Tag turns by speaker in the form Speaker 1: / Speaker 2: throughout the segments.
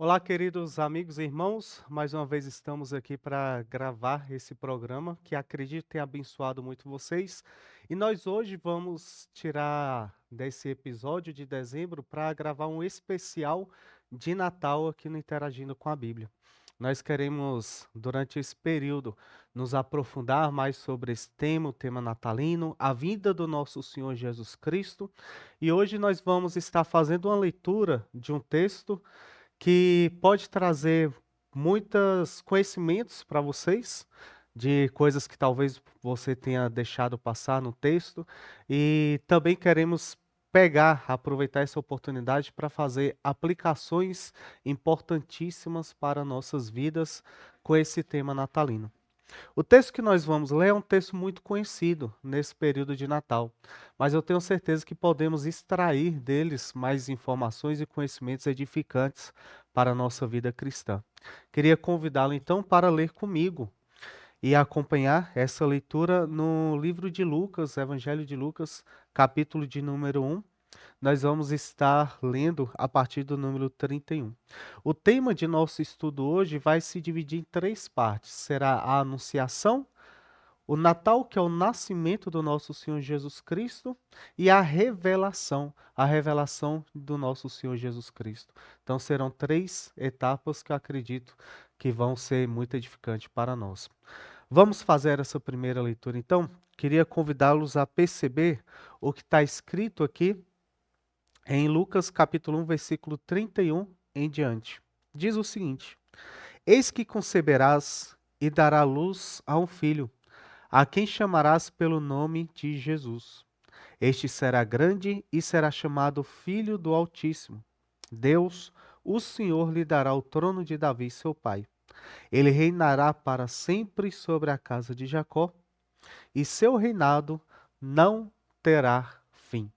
Speaker 1: Olá, queridos amigos e irmãos. Mais uma vez estamos aqui para gravar esse programa que acredito ter abençoado muito vocês. E nós hoje vamos tirar desse episódio de dezembro para gravar um especial de Natal aqui no Interagindo com a Bíblia. Nós queremos, durante esse período, nos aprofundar mais sobre esse tema, o tema natalino, a vinda do nosso Senhor Jesus Cristo. E hoje nós vamos estar fazendo uma leitura de um texto que pode trazer muitos conhecimentos para vocês, de coisas que talvez você tenha deixado passar no texto, e também queremos aproveitar essa oportunidade para fazer aplicações importantíssimas para nossas vidas com esse tema natalino. O texto que nós vamos ler é um texto muito conhecido nesse período de Natal, mas eu tenho certeza que podemos extrair deles mais informações e conhecimentos edificantes para a nossa vida cristã. Queria convidá-lo então para ler comigo e acompanhar essa leitura no livro de Lucas, Evangelho de Lucas, capítulo de número 1. Nós vamos estar lendo a partir do número 31. O tema de nosso estudo hoje vai se dividir em três partes. Será a Anunciação, o Natal, que é o nascimento do nosso Senhor Jesus Cristo, e a revelação do nosso Senhor Jesus Cristo. Então serão três etapas que eu acredito que vão ser muito edificantes para nós. Vamos fazer essa primeira leitura, então? Queria convidá-los a perceber o que está escrito aqui em Lucas capítulo 1, versículo 31 em diante. Diz o seguinte: Eis que conceberás e dará luz a um filho, a quem chamarás pelo nome de Jesus. Este será grande e será chamado Filho do Altíssimo. Deus, o Senhor, lhe dará o trono de Davi, seu pai. Ele reinará para sempre sobre a casa de Jacó, e seu reinado não terá fim.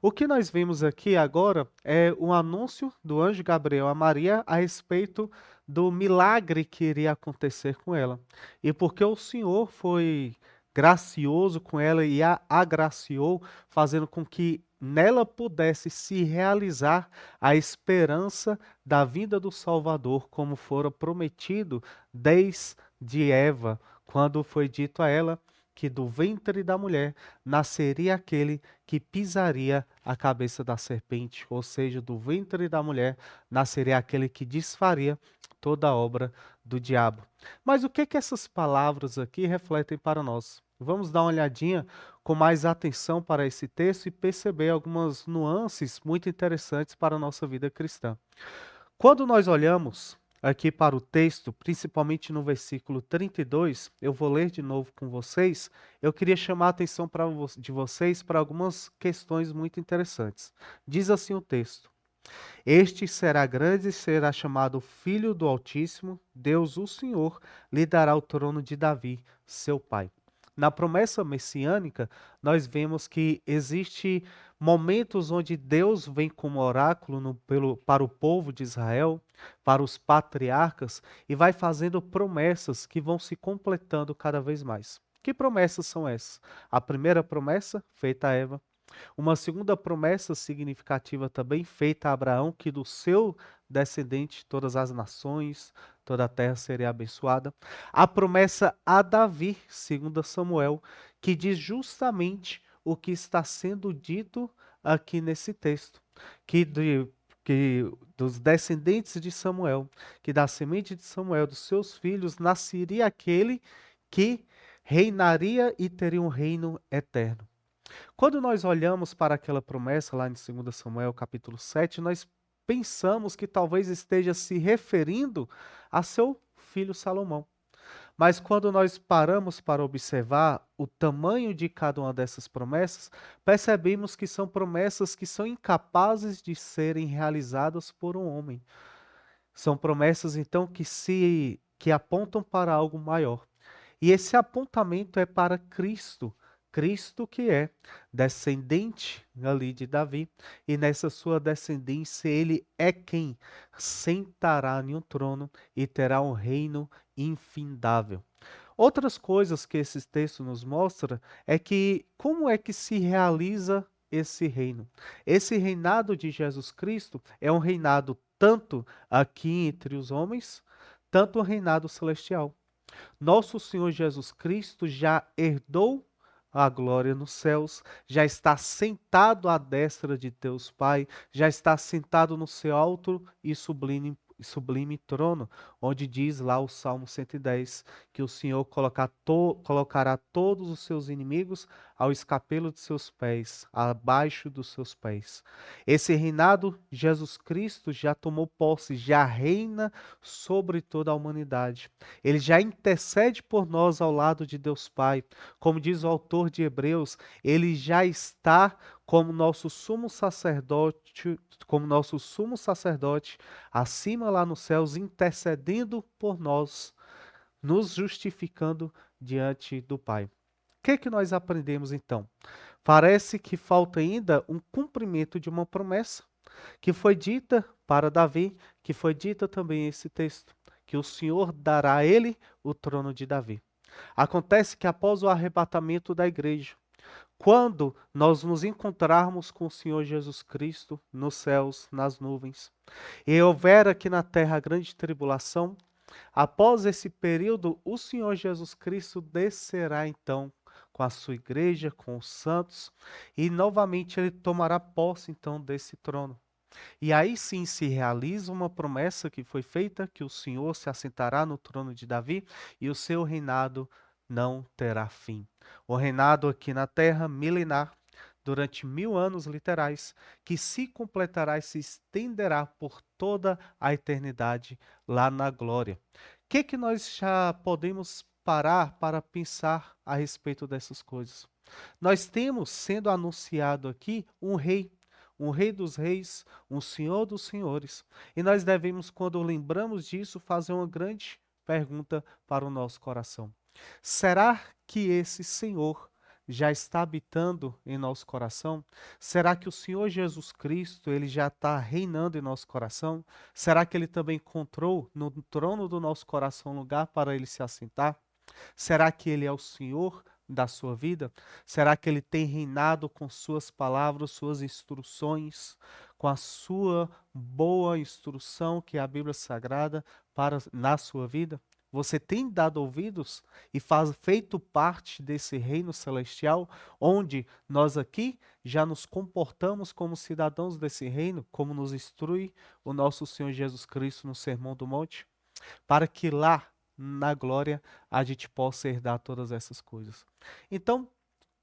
Speaker 1: O que nós vimos aqui agora é um anúncio do anjo Gabriel a Maria a respeito do milagre que iria acontecer com ela. E porque o Senhor foi gracioso com ela e a agraciou, fazendo com que nela pudesse se realizar a esperança da vinda do Salvador, como fora prometido desde Eva, quando foi dito a ela que do ventre da mulher nasceria aquele que pisaria a cabeça da serpente, ou seja, do ventre da mulher nasceria aquele que desfaria toda a obra do diabo. Mas o que que essas palavras aqui refletem para nós? Vamos dar uma olhadinha com mais atenção para esse texto e perceber algumas nuances muito interessantes para a nossa vida cristã. Quando nós olhamos aqui para o texto, principalmente no versículo 32, eu vou ler de novo com vocês. Eu queria chamar a atenção de vocês para algumas questões muito interessantes. Diz assim o texto: Este será grande e será chamado Filho do Altíssimo, Deus o Senhor lhe dará o trono de Davi, seu pai. Na promessa messiânica, nós vemos que existe momentos onde Deus vem como oráculo para o povo de Israel, para os patriarcas, e vai fazendo promessas que vão se completando cada vez mais. Que promessas são essas? A primeira promessa, feita a Eva. Uma segunda promessa significativa também feita a Abraão, que do seu descendente todas as nações, toda a terra seria abençoada. A promessa a Davi, segundo Samuel, que diz justamente o que está sendo dito aqui nesse texto, que, de, que dos descendentes de Samuel, que da semente de Samuel, dos seus filhos, nasceria aquele que reinaria e teria um reino eterno. Quando nós olhamos para aquela promessa lá em 2 Samuel capítulo 7, nós pensamos que talvez esteja se referindo a seu filho Salomão. Mas quando nós paramos para observar o tamanho de cada uma dessas promessas, percebemos que são promessas que são incapazes de serem realizadas por um homem. São promessas então que apontam para algo maior. E esse apontamento é para Cristo. Cristo que é descendente ali de Davi, e nessa sua descendência ele é quem sentará em um trono e terá um reino infindável. Outras coisas que esse texto nos mostra é que como é que se realiza esse reino? Esse reinado de Jesus Cristo é um reinado tanto aqui entre os homens, tanto o reinado celestial. Nosso Senhor Jesus Cristo já herdou a glória nos céus, já está sentado à destra de Deus Pai, já está sentado no seu alto e sublime trono, onde diz lá o Salmo 110, que o Senhor colocará todos os seus inimigos ao escapelo de seus pés, abaixo dos seus pés. Esse reinado, Jesus Cristo já tomou posse, já reina sobre toda a humanidade. Ele já intercede por nós ao lado de Deus Pai. Como diz o autor de Hebreus, ele já está como nosso sumo sacerdote, acima lá nos céus, intercedendo por nós, nos justificando diante do Pai. O que nós aprendemos então? Parece que falta ainda um cumprimento de uma promessa que foi dita para Davi, que foi dita também esse texto, que o Senhor dará a ele o trono de Davi. Acontece que após o arrebatamento da igreja, quando nós nos encontrarmos com o Senhor Jesus Cristo nos céus, nas nuvens, e houver aqui na terra grande tribulação, após esse período, o Senhor Jesus Cristo descerá então com a sua igreja, com os santos, e novamente ele tomará posse então desse trono. E aí sim se realiza uma promessa que foi feita, que o Senhor se assentará no trono de Davi e o seu reinado não terá fim. O reinado aqui na terra, milenar, durante 1000 anos literais, que se completará e se estenderá por toda a eternidade lá na glória. O que nós já podemos parar para pensar a respeito dessas coisas? Nós temos sendo anunciado aqui um rei dos reis, um senhor dos senhores. E nós devemos, quando lembramos disso, fazer uma grande pergunta para o nosso coração. Será que esse Senhor já está habitando em nosso coração? Será que o Senhor Jesus Cristo, ele já está reinando em nosso coração? Será que ele também encontrou no trono do nosso coração lugar para ele se assentar? Será que ele é o Senhor da sua vida? Será que ele tem reinado com suas palavras, suas instruções, com a sua boa instrução, que é a Bíblia Sagrada, na sua vida? Você tem dado ouvidos e feito parte desse reino celestial, onde nós aqui já nos comportamos como cidadãos desse reino, como nos instrui o nosso Senhor Jesus Cristo no Sermão do Monte, para que lá na glória a gente possa herdar todas essas coisas. Então,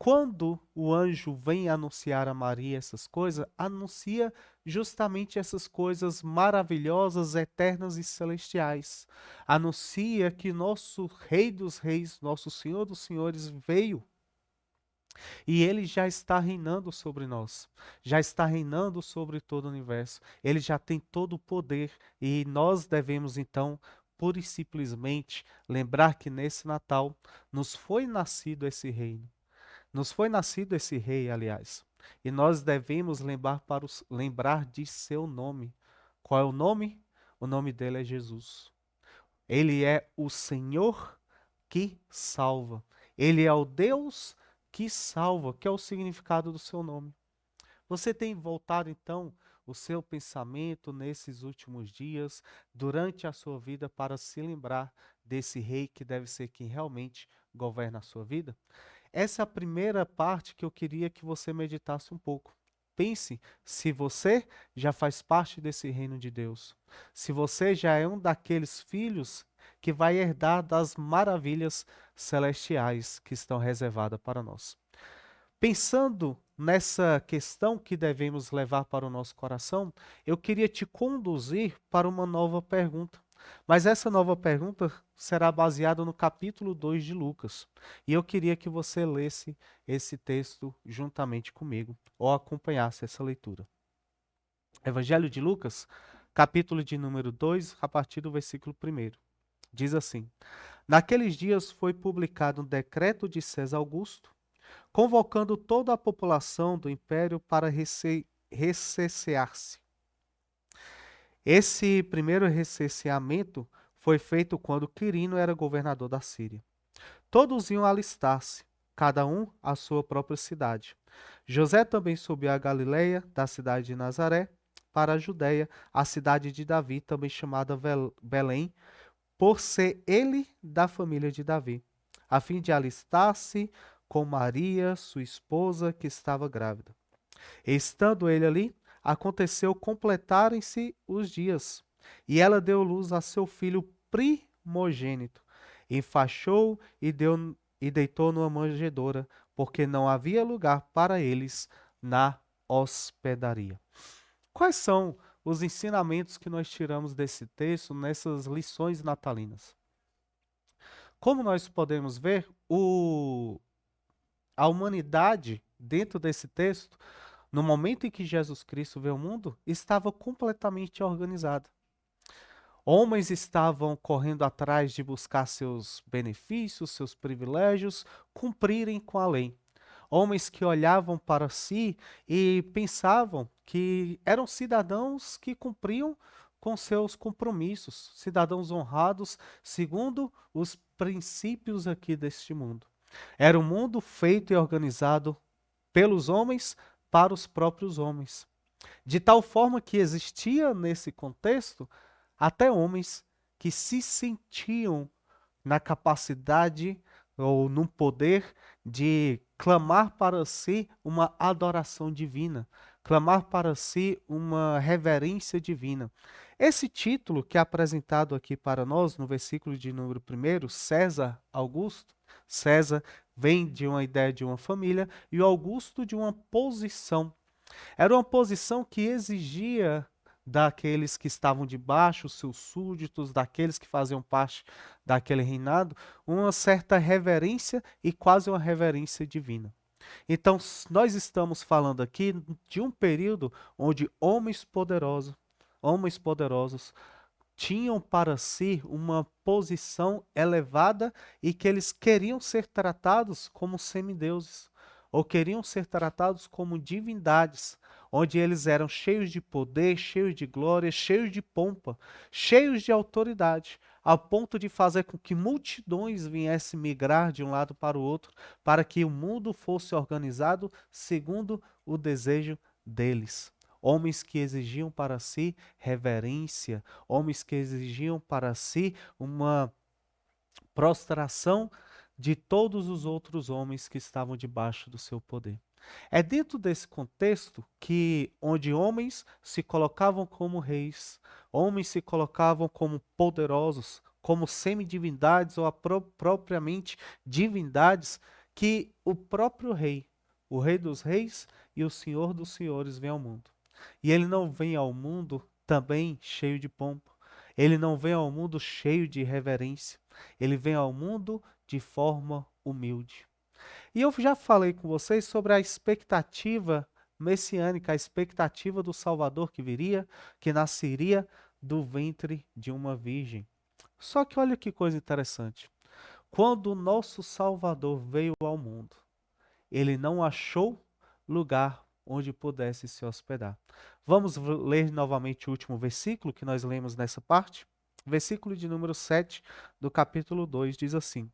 Speaker 1: quando o anjo vem anunciar a Maria essas coisas, anuncia justamente essas coisas maravilhosas, eternas e celestiais. Anuncia que nosso Rei dos Reis, nosso Senhor dos Senhores veio e ele já está reinando sobre nós, já está reinando sobre todo o universo. Ele já tem todo o poder e nós devemos então pura e simplesmente lembrar que nesse Natal nos foi nascido esse reino. Nos foi nascido esse rei, aliás. E nós devemos lembrar de seu nome. Qual é o nome? O nome dele é Jesus. Ele é o Senhor que salva. Ele é o Deus que salva, que é o significado do seu nome. Você tem voltado então o seu pensamento nesses últimos dias, durante a sua vida, para se lembrar desse rei que deve ser quem realmente governa a sua vida? Essa é a primeira parte que eu queria que você meditasse um pouco. Pense se você já faz parte desse reino de Deus. Se você já é um daqueles filhos que vai herdar das maravilhas celestiais que estão reservadas para nós. Pensando nessa questão que devemos levar para o nosso coração, eu queria te conduzir para uma nova pergunta. Mas essa nova pergunta será baseada no capítulo 2 de Lucas. E eu queria que você lesse esse texto juntamente comigo, ou acompanhasse essa leitura. Evangelho de Lucas, capítulo de número 2, a partir do versículo 1. Diz assim: Naqueles dias foi publicado um decreto de César Augusto, convocando toda a população do império para recensear-se. Esse primeiro recenseamento foi feito quando Quirino era governador da Síria. Todos iam alistar-se, cada um à sua própria cidade. José também subiu a Galileia, da cidade de Nazaré, para a Judéia, a cidade de Davi, também chamada Belém, por ser ele da família de Davi, a fim de alistar-se com Maria, sua esposa, que estava grávida. Estando ele ali, aconteceu completarem-se os dias, e ela deu luz a seu filho primogênito, enfaixou e deitou numa manjedoura, porque não havia lugar para eles na hospedaria. Quais são os ensinamentos que nós tiramos desse texto nessas lições natalinas? Como nós podemos ver, a humanidade, dentro desse texto, no momento em que Jesus Cristo veio ao mundo, estava completamente organizada. Homens estavam correndo atrás de buscar seus benefícios, seus privilégios, cumprirem com a lei. Homens que olhavam para si e pensavam que eram cidadãos que cumpriam com seus compromissos, cidadãos honrados segundo os princípios aqui deste mundo. Era um mundo feito e organizado pelos homens para os próprios homens. De tal forma que existia nesse contexto até homens que se sentiam na capacidade ou no poder de clamar para si uma adoração divina, clamar para si uma reverência divina. Esse título que é apresentado aqui para nós no versículo de número 1, César Augusto, César vem de uma ideia de uma família e o Augusto de uma posição. Era uma posição que exigia daqueles que estavam debaixo, seus súditos, daqueles que faziam parte daquele reinado, uma certa reverência e quase uma reverência divina. Então, nós estamos falando aqui de um período onde homens poderosos tinham para si uma posição elevada e que eles queriam ser tratados como semideuses, ou queriam ser tratados como divindades, onde eles eram cheios de poder, cheios de glória, cheios de pompa, cheios de autoridade, ao ponto de fazer com que multidões viessem migrar de um lado para o outro, para que o mundo fosse organizado segundo o desejo deles. Homens que exigiam para si reverência, homens que exigiam para si uma prostração de todos os outros homens que estavam debaixo do seu poder. É dentro desse contexto que onde homens se colocavam como reis, homens se colocavam como poderosos, como semidivindades ou propriamente divindades, que o próprio rei, o rei dos reis e o senhor dos senhores vem ao mundo. E ele não vem ao mundo também cheio de pompa. Ele não vem ao mundo cheio de reverência. Ele vem ao mundo de forma humilde. E eu já falei com vocês sobre a expectativa messiânica, a expectativa do Salvador que viria, que nasceria do ventre de uma virgem. Só que olha que coisa interessante. Quando o nosso Salvador veio ao mundo, ele não achou lugar onde pudesse se hospedar. Vamos ler novamente o último versículo que nós lemos nessa parte? Versículo de número 7 do capítulo 2 diz assim: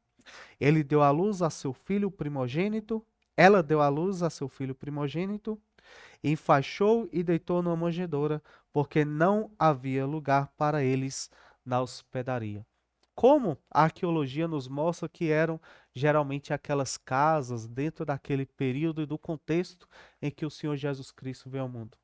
Speaker 1: Ele deu à luz a seu filho primogênito, ela deu à luz a seu filho primogênito, enfaixou e deitou numa manjedoura, porque não havia lugar para eles na hospedaria. Como a arqueologia nos mostra que eram geralmente aquelas casas dentro daquele período e do contexto em que o Senhor Jesus Cristo veio ao mundo.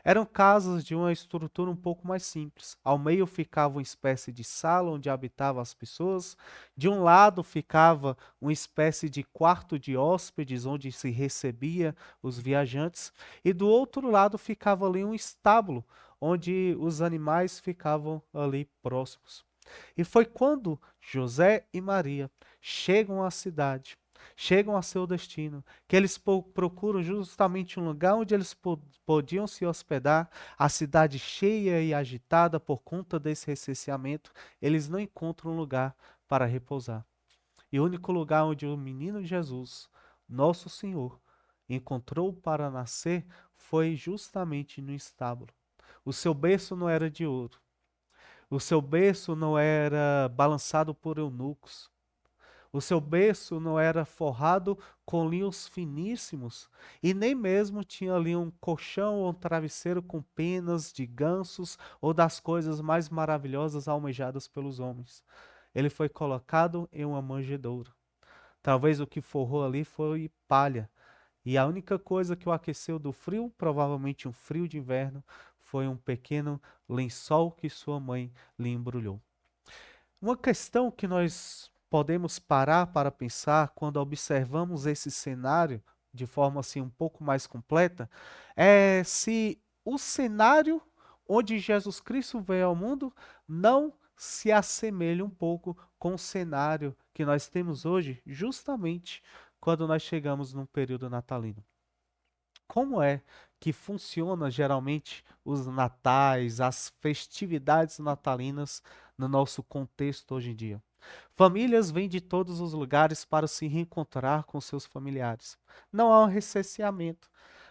Speaker 1: Eram casas de uma estrutura um pouco mais simples. Ao meio ficava uma espécie de sala onde habitavam as pessoas. De um lado ficava uma espécie de quarto de hóspedes onde se recebia os viajantes. E do outro lado ficava ali um estábulo onde os animais ficavam ali próximos. E foi quando José e Maria chegam à cidade, chegam a seu destino, que eles procuram justamente um lugar onde eles podiam se hospedar, a cidade cheia e agitada por conta desse recenseamento, eles não encontram um lugar para repousar. E o único lugar onde o menino Jesus, nosso Senhor, encontrou para nascer foi justamente no estábulo. O seu berço não era de ouro. O seu berço não era balançado por eunucos. O seu berço não era forrado com linhos finíssimos, e nem mesmo tinha ali um colchão ou um travesseiro com penas de gansos ou das coisas mais maravilhosas almejadas pelos homens. Ele foi colocado em uma manjedoura. Talvez o que forrou ali foi palha, e a única coisa que o aqueceu do frio, provavelmente um frio de inverno, foi um pequeno lençol que sua mãe lhe embrulhou. Uma questão que nós podemos parar para pensar quando observamos esse cenário de forma assim um pouco mais completa é se o cenário onde Jesus Cristo veio ao mundo não se assemelha um pouco com o cenário que nós temos hoje, justamente quando nós chegamos num período natalino. Como é que funciona geralmente os natais, as festividades natalinas no nosso contexto hoje em dia? Famílias vêm de todos os lugares para se reencontrar com seus familiares. Não há um recenseamento,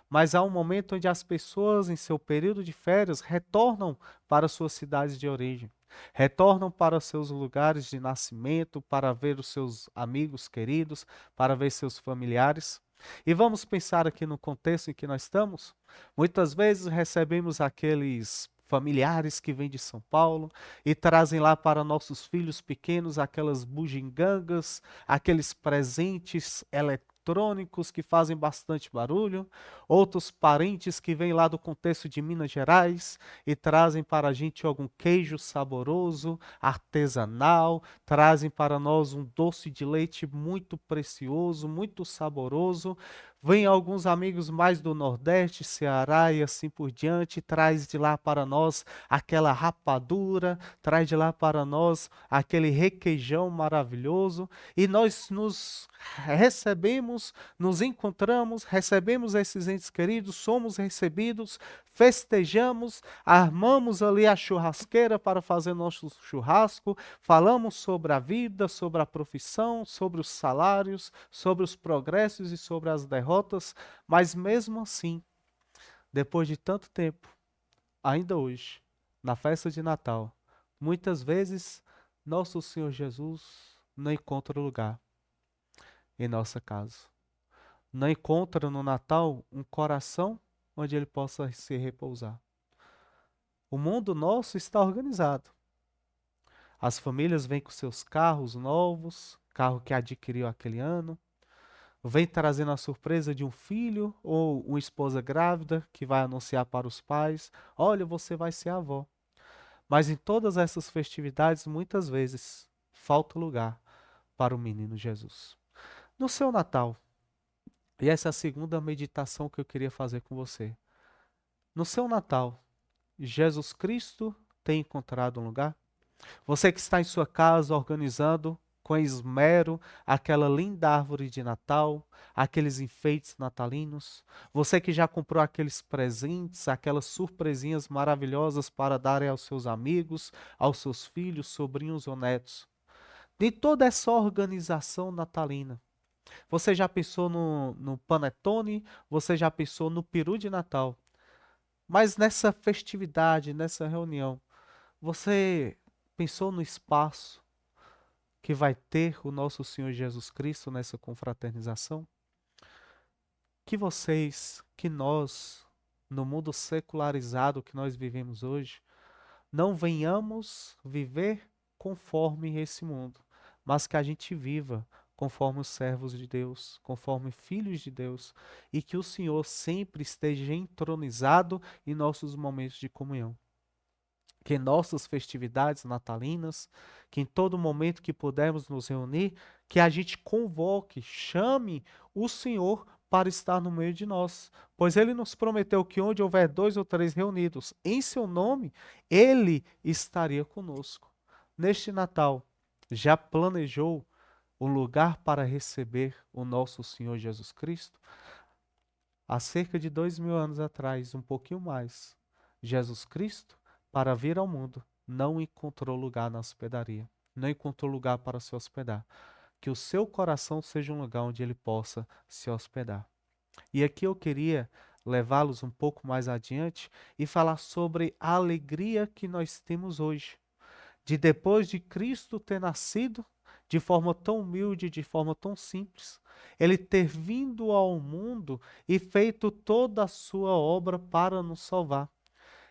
Speaker 1: mas há um momento onde as pessoas, em seu período de férias, retornam para suas cidades de origem. Retornam para seus lugares de nascimento, para ver os seus amigos queridos, para ver seus familiares. E vamos pensar aqui no contexto em que nós estamos. Muitas vezes recebemos aqueles familiares que vêm de São Paulo e trazem lá para nossos filhos pequenos aquelas bugigangas, aqueles presentes eletrônicos que fazem bastante barulho. Outros parentes que vêm lá do contexto de Minas Gerais e trazem para a gente algum queijo saboroso, artesanal, trazem para nós um doce de leite muito precioso, muito saboroso. Vem alguns amigos mais do Nordeste, Ceará e assim por diante, traz de lá para nós aquela rapadura, traz de lá para nós aquele requeijão maravilhoso, e nós nos recebemos, nos encontramos, recebemos esses entes queridos, somos recebidos, festejamos, armamos ali a churrasqueira para fazer nosso churrasco, falamos sobre a vida, sobre a profissão, sobre os salários, sobre os progressos e sobre as derrotas, mas mesmo assim, depois de tanto tempo, ainda hoje, na festa de Natal, muitas vezes nosso Senhor Jesus não encontra lugar em nossa casa. Não encontra no Natal um coração onde ele possa se repousar. O mundo nosso está organizado. As famílias vêm com seus carros novos, carro que adquiriu aquele ano, vem trazendo a surpresa de um filho ou uma esposa grávida que vai anunciar para os pais: olha, você vai ser avó. Mas em todas essas festividades, muitas vezes, falta lugar para o menino Jesus. No seu Natal, e essa é a segunda meditação que eu queria fazer com você. No seu Natal, Jesus Cristo tem encontrado um lugar? Você que está em sua casa organizando com esmero aquela linda árvore de Natal, aqueles enfeites natalinos, você que já comprou aqueles presentes, aquelas surpresinhas maravilhosas para dar aos seus amigos, aos seus filhos, sobrinhos ou netos. De toda essa organização natalina, você já pensou no panetone? Você já pensou no peru de Natal? Mas nessa festividade, nessa reunião, você pensou no espaço que vai ter o nosso Senhor Jesus Cristo nessa confraternização? Que vocês, que nós, no mundo secularizado que nós vivemos hoje, não venhamos viver conforme esse mundo, mas que a gente viva conforme os servos de Deus, conforme filhos de Deus, e que o Senhor sempre esteja entronizado em nossos momentos de comunhão. Que em nossas festividades natalinas, que em todo momento que pudermos nos reunir, que a gente convoque, chame o Senhor para estar no meio de nós. Pois ele nos prometeu que onde houver 2 ou 3 reunidos em seu nome, ele estaria conosco. Neste Natal, já planejou um lugar para receber o nosso Senhor Jesus Cristo? Há cerca de 2000 anos atrás, um pouquinho mais, Jesus Cristo, para vir ao mundo, não encontrou lugar na hospedaria, não encontrou lugar para se hospedar. Que o seu coração seja um lugar onde ele possa se hospedar. E aqui eu queria levá-los um pouco mais adiante e falar sobre a alegria que nós temos hoje, de depois de Cristo ter nascido, de forma tão humilde, de forma tão simples. Ele ter vindo ao mundo e feito toda a sua obra para nos salvar.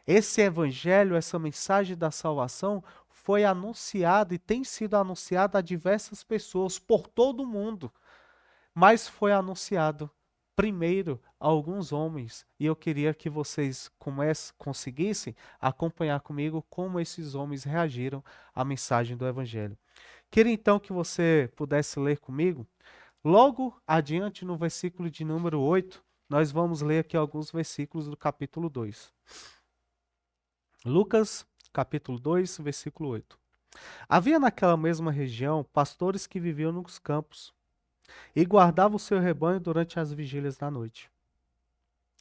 Speaker 1: Esse evangelho, essa mensagem da salvação, foi anunciada e tem sido anunciada a diversas pessoas por todo o mundo, mas foi anunciado primeiro a alguns homens. E eu queria que vocês conseguissem acompanhar comigo como esses homens reagiram à mensagem do evangelho. Queria então que você pudesse ler comigo. Logo adiante, no versículo de número 8, nós vamos ler aqui alguns versículos do capítulo 2. Lucas, capítulo 2, versículo 8. Havia naquela mesma região pastores que viviam nos campos e guardavam o seu rebanho durante as vigílias da noite.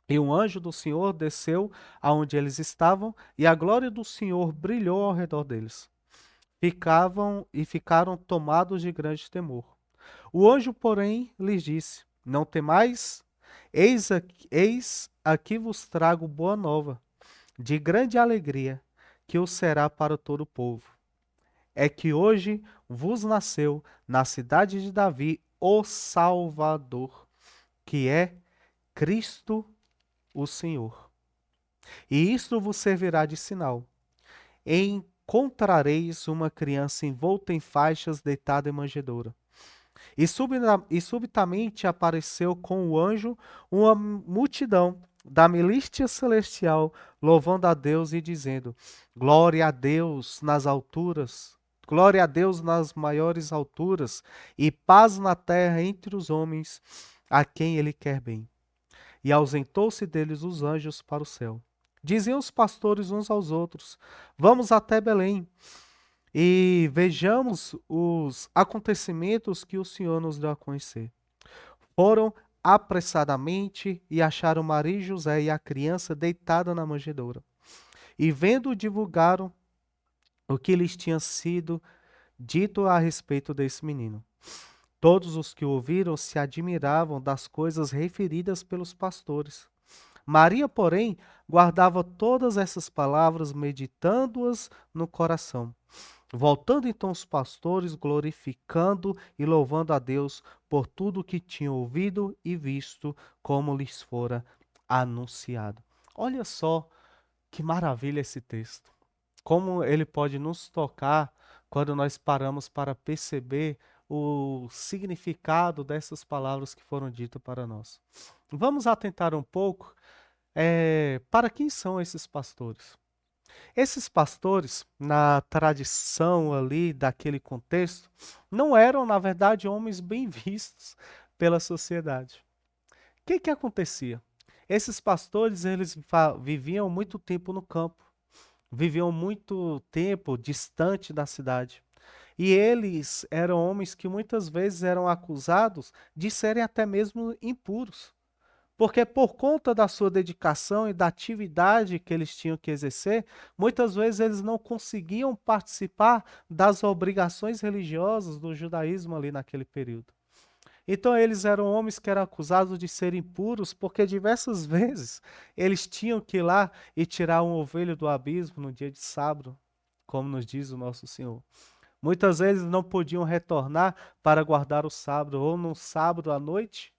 Speaker 1: E um anjo do Senhor desceu aonde eles estavam, e a glória do Senhor brilhou ao redor deles. Ficaram tomados de grande temor. O anjo, porém, lhes disse: Não temais, eis aqui vos trago boa nova, de grande alegria, que o será para todo o povo. É que hoje vos nasceu na cidade de Davi o Salvador, que é Cristo o Senhor. E isto vos servirá de sinal. Encontrareis uma criança envolta em faixas, deitada em manjedoura. E subitamente apareceu com o anjo uma multidão da milícia celestial, louvando a Deus e dizendo: Glória a Deus nas alturas, glória a Deus nas maiores alturas, e paz na terra entre os homens, a quem ele quer bem. E ausentou-se deles os anjos para o céu. Diziam os pastores uns aos outros: Vamos até Belém e vejamos os acontecimentos que o Senhor nos deu a conhecer. Foram apressadamente e acharam Maria e José e a criança deitada na manjedoura. E vendo, divulgaram o que lhes tinha sido dito a respeito desse menino. Todos os que ouviram se admiravam das coisas referidas pelos pastores. Maria, porém, guardava todas essas palavras, meditando-as no coração. Voltando então os pastores, glorificando e louvando a Deus por tudo que tinham ouvido e visto, como lhes fora anunciado. Olha só que maravilha esse texto. Como ele pode nos tocar quando nós paramos para perceber o significado dessas palavras que foram ditas para nós. Vamos atentar um pouco para quem são esses pastores. Esses pastores, na tradição ali daquele contexto, não eram, na verdade, homens bem vistos pela sociedade. O que que acontecia? Esses pastores, eles viviam muito tempo no campo, viviam muito tempo distante da cidade. E eles eram homens que muitas vezes eram acusados de serem até mesmo impuros. Porque por conta da sua dedicação e da atividade que eles tinham que exercer, muitas vezes eles não conseguiam participar das obrigações religiosas do judaísmo ali naquele período. Então eles eram homens que eram acusados de serem impuros, porque diversas vezes eles tinham que ir lá e tirar um ovelho do abismo no dia de sábado, como nos diz o nosso Senhor. Muitas vezes não podiam retornar para guardar o sábado, ou no sábado à noite,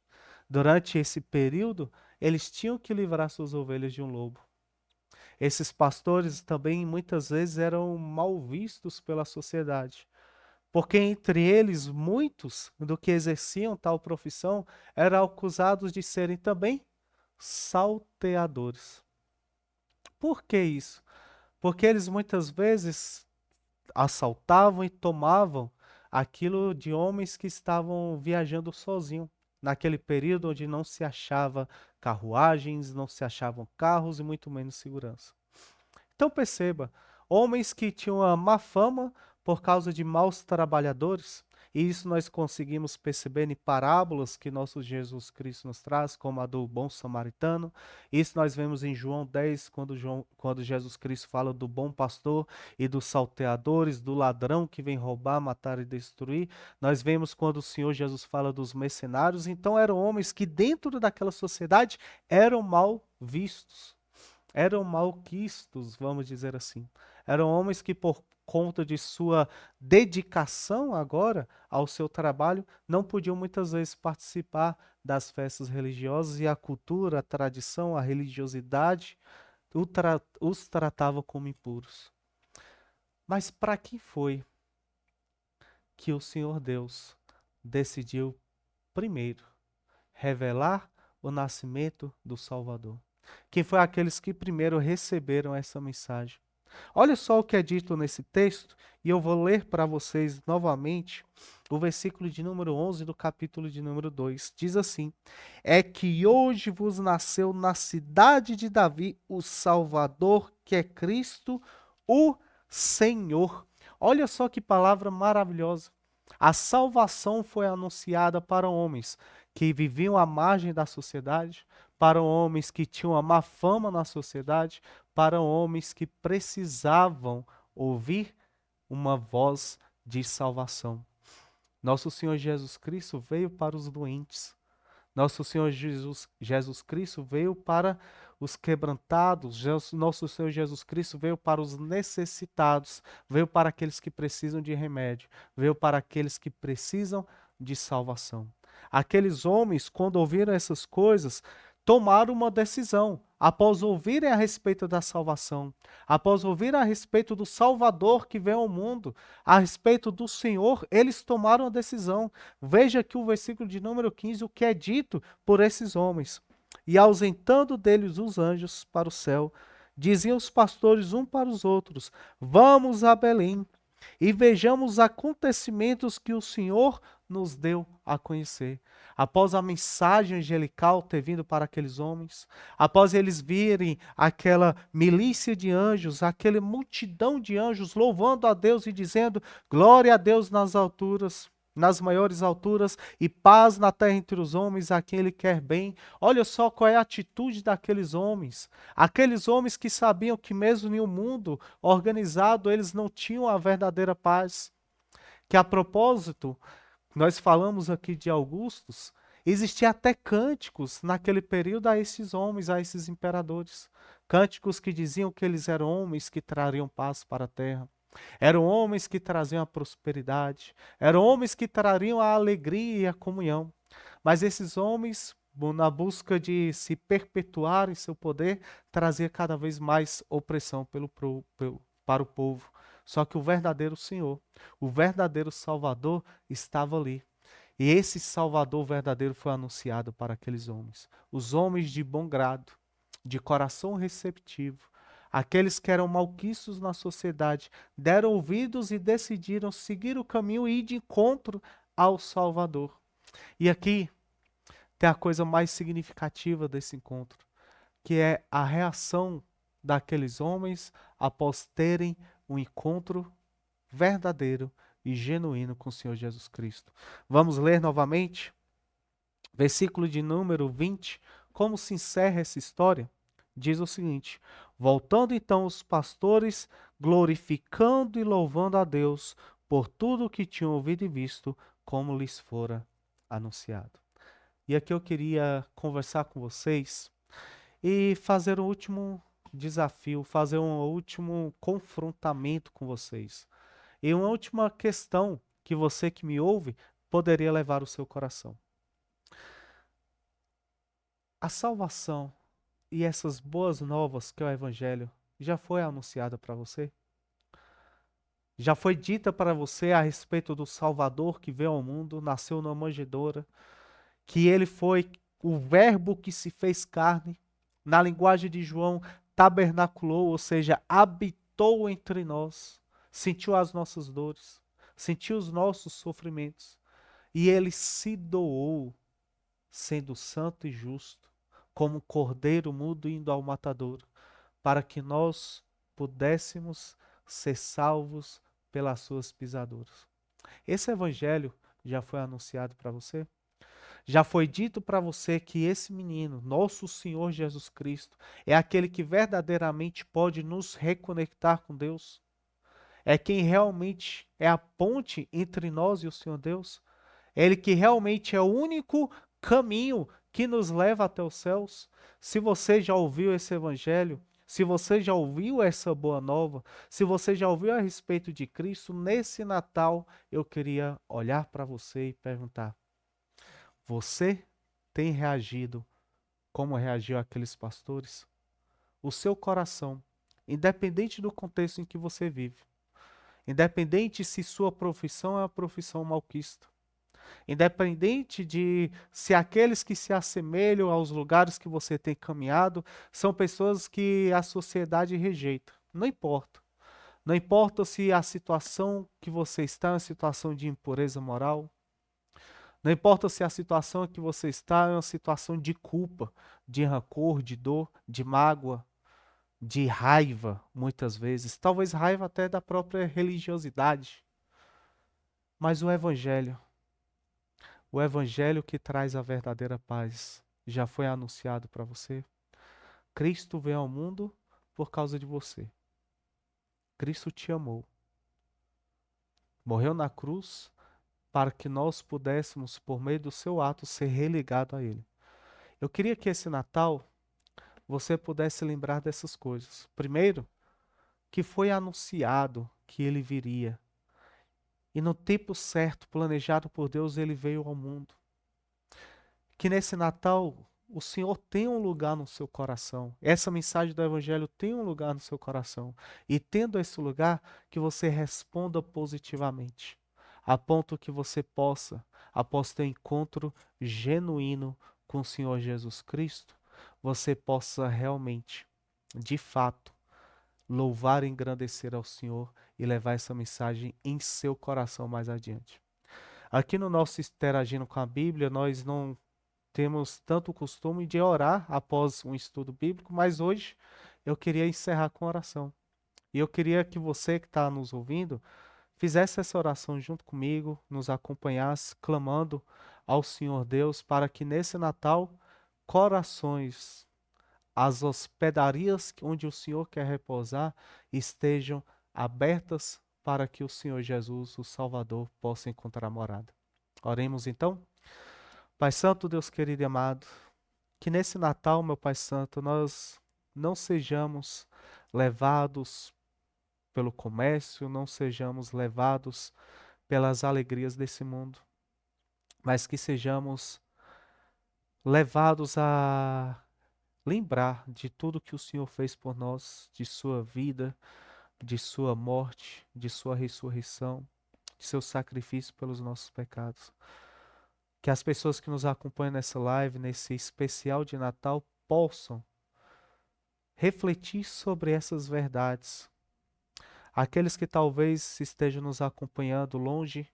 Speaker 1: durante esse período, eles tinham que livrar suas ovelhas de um lobo. Esses pastores também muitas vezes eram mal vistos pela sociedade, porque entre eles muitos do que exerciam tal profissão eram acusados de serem também salteadores. Por que isso? Porque eles muitas vezes assaltavam e tomavam aquilo de homens que estavam viajando sozinhos. Naquele período onde não se achava carruagens, não se achavam carros e muito menos segurança. Então perceba, homens que tinham a má fama por causa de maus trabalhadores, e isso nós conseguimos perceber em parábolas que nosso Jesus Cristo nos traz, como a do bom samaritano. Isso nós vemos em João 10, quando Jesus Cristo fala do bom pastor e dos salteadores, do ladrão que vem roubar, matar e destruir. Nós vemos quando o Senhor Jesus fala dos mercenários. Então eram homens que dentro daquela sociedade eram mal vistos. Eram malquistos, vamos dizer assim. Eram homens que, por conta de sua dedicação agora ao seu trabalho, não podiam muitas vezes participar das festas religiosas e a cultura, a tradição, a religiosidade os tratava como impuros. Mas para quem foi que o Senhor Deus decidiu primeiro revelar o nascimento do Salvador? Quem foi aqueles que primeiro receberam essa mensagem? Olha só o que é dito nesse texto, e eu vou ler para vocês novamente o versículo de número 11 do capítulo de número 2. Diz assim: É que hoje vos nasceu na cidade de Davi o Salvador, que é Cristo, o Senhor. Olha só que palavra maravilhosa. A salvação foi anunciada para homens que viviam à margem da sociedade, para homens que tinham a má fama na sociedade, para homens que precisavam ouvir uma voz de salvação. Nosso Senhor Jesus Cristo veio para os doentes. Nosso Senhor Jesus Cristo veio para os quebrantados. Nosso Senhor Jesus Cristo veio para os necessitados. Veio para aqueles que precisam de remédio. Veio para aqueles que precisam de salvação. Aqueles homens, quando ouviram essas coisas, tomaram uma decisão. Após ouvirem a respeito da salvação, após ouvirem a respeito do Salvador que veio ao mundo, a respeito do Senhor, eles tomaram a decisão. Veja aqui o versículo de número 15, o que é dito por esses homens. E ausentando deles os anjos para o céu, diziam os pastores um para os outros: Vamos a Belém e vejamos os acontecimentos que o Senhor nos deu a conhecer. Após a mensagem angelical ter vindo para aqueles homens, após eles virem aquela milícia de anjos, aquela multidão de anjos louvando a Deus e dizendo: glória a Deus nas alturas, nas maiores alturas, e paz na terra entre os homens a quem ele quer bem. Olha só qual é a atitude daqueles homens. Aqueles homens que sabiam que mesmo em um mundo organizado eles não tinham a verdadeira paz. Que a propósito, nós falamos aqui de Augustus, existia até cânticos naquele período a esses homens, a esses imperadores. Cânticos que diziam que eles eram homens que trariam paz para a terra. Eram homens que traziam a prosperidade. Eram homens que trariam a alegria e a comunhão. Mas esses homens, na busca de se perpetuar em seu poder, trazia cada vez mais opressão para o povo. Só que o verdadeiro Senhor, o verdadeiro Salvador estava ali. E esse Salvador verdadeiro foi anunciado para aqueles homens. Os homens de bom grado, de coração receptivo, aqueles que eram malquistos na sociedade, deram ouvidos e decidiram seguir o caminho e ir de encontro ao Salvador. E aqui tem a coisa mais significativa desse encontro, que é a reação daqueles homens após terem um encontro verdadeiro e genuíno com o Senhor Jesus Cristo. Vamos ler novamente? Versículo de número 20. Como se encerra essa história? Diz o seguinte: voltando então os pastores, glorificando e louvando a Deus por tudo o que tinham ouvido e visto, como lhes fora anunciado. E aqui eu queria conversar com vocês e fazer um último desafio, fazer um último confrontamento com vocês. E uma última questão que você que me ouve poderia levar o seu coração. A salvação e essas boas novas que é o Evangelho já foi anunciada para você? Já foi dita para você a respeito do Salvador que veio ao mundo, nasceu numa manjedoura, que ele foi o verbo que se fez carne, na linguagem de João, tabernaculou, ou seja, habitou entre nós, sentiu as nossas dores, sentiu os nossos sofrimentos, e ele se doou, sendo santo e justo, como um cordeiro mudo indo ao matadouro, para que nós pudéssemos ser salvos pelas suas pisaduras. Esse evangelho já foi anunciado para você? Já foi dito para você que esse menino, nosso Senhor Jesus Cristo, é aquele que verdadeiramente pode nos reconectar com Deus? É quem realmente é a ponte entre nós e o Senhor Deus? É Ele que realmente é o único caminho que nos leva até os céus? Se você já ouviu esse evangelho, se você já ouviu essa boa nova, se você já ouviu a respeito de Cristo, nesse Natal eu queria olhar para você e perguntar: você tem reagido como reagiu aqueles pastores? O seu coração, independente do contexto em que você vive, independente se sua profissão é uma profissão malquista, independente de se aqueles que se assemelham aos lugares que você tem caminhado são pessoas que a sociedade rejeita. Não importa. Não importa se a situação que você está é uma situação de impureza moral. Não importa se a situação que você está é uma situação de culpa, de rancor, de dor, de mágoa, de raiva, muitas vezes. Talvez raiva até da própria religiosidade. Mas o evangelho que traz a verdadeira paz, já foi anunciado para você? Cristo veio ao mundo por causa de você. Cristo te amou. Morreu na cruz para que nós pudéssemos, por meio do seu ato, ser religado a Ele. Eu queria que esse Natal você pudesse lembrar dessas coisas. Primeiro, que foi anunciado que Ele viria. E no tempo certo, planejado por Deus, Ele veio ao mundo. Que nesse Natal o Senhor tem um lugar no seu coração. Essa mensagem do Evangelho tem um lugar no seu coração. E tendo esse lugar, que você responda positivamente, a ponto que você possa, após ter um encontro genuíno com o Senhor Jesus Cristo, você possa realmente, de fato, louvar e engrandecer ao Senhor e levar essa mensagem em seu coração mais adiante. Aqui no nosso Interagindo com a Bíblia, nós não temos tanto o costume de orar após um estudo bíblico, mas hoje eu queria encerrar com oração. E eu queria que você que está nos ouvindo fizesse essa oração junto comigo, nos acompanhasse, clamando ao Senhor Deus para que nesse Natal corações, as hospedarias onde o Senhor quer repousar, estejam abertas para que o Senhor Jesus, o Salvador, possa encontrar morada. Oremos então. Pai Santo, Deus querido e amado, que nesse Natal, meu Pai Santo, nós não sejamos levados pelo comércio, não sejamos levados pelas alegrias desse mundo, mas que sejamos levados a lembrar de tudo que o Senhor fez por nós, de sua vida, de sua morte, de sua ressurreição, de seu sacrifício pelos nossos pecados. Que as pessoas que nos acompanham nessa live, nesse especial de Natal, possam refletir sobre essas verdades. Aqueles que talvez estejam nos acompanhando longe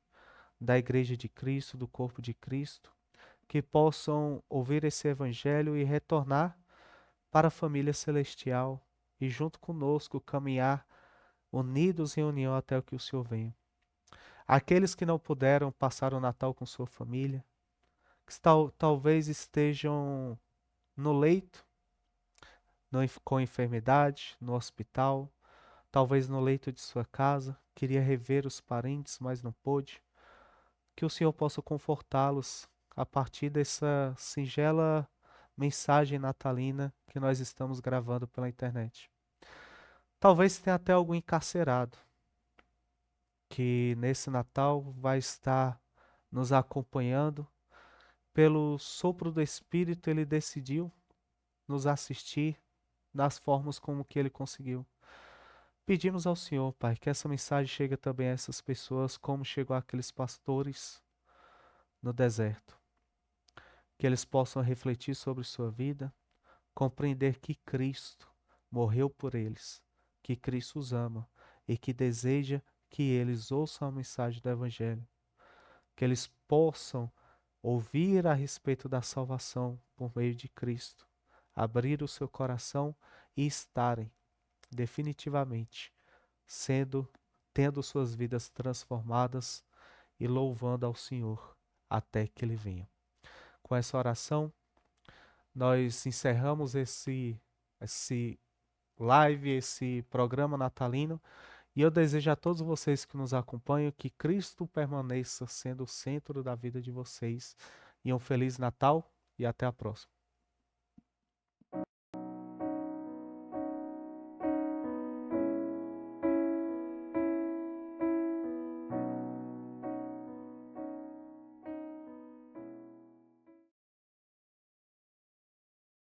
Speaker 1: da Igreja de Cristo, do corpo de Cristo, que possam ouvir esse Evangelho e retornar para a família celestial e junto conosco caminhar unidos em união até que o Senhor venha. Aqueles que não puderam passar o Natal com sua família, que talvez estejam no leito, com enfermidade, no hospital, talvez no leito de sua casa, queria rever os parentes, mas não pôde. Que o Senhor possa confortá-los a partir dessa singela mensagem natalina que nós estamos gravando pela internet. Talvez tenha até algum encarcerado que nesse Natal vai estar nos acompanhando. Pelo sopro do Espírito, ele decidiu nos assistir das formas como que ele conseguiu. Pedimos ao Senhor, Pai, que essa mensagem chegue também a essas pessoas, como chegou àqueles pastores no deserto. Que eles possam refletir sobre sua vida, compreender que Cristo morreu por eles, que Cristo os ama e que deseja que eles ouçam a mensagem do Evangelho. Que eles possam ouvir a respeito da salvação por meio de Cristo, abrir o seu coração e estarem definitivamente tendo suas vidas transformadas e louvando ao Senhor até que Ele venha. Com essa oração, nós encerramos esse live, esse programa natalino, e eu desejo a todos vocês que nos acompanham que Cristo permaneça sendo o centro da vida de vocês. E um Feliz Natal e até a próxima.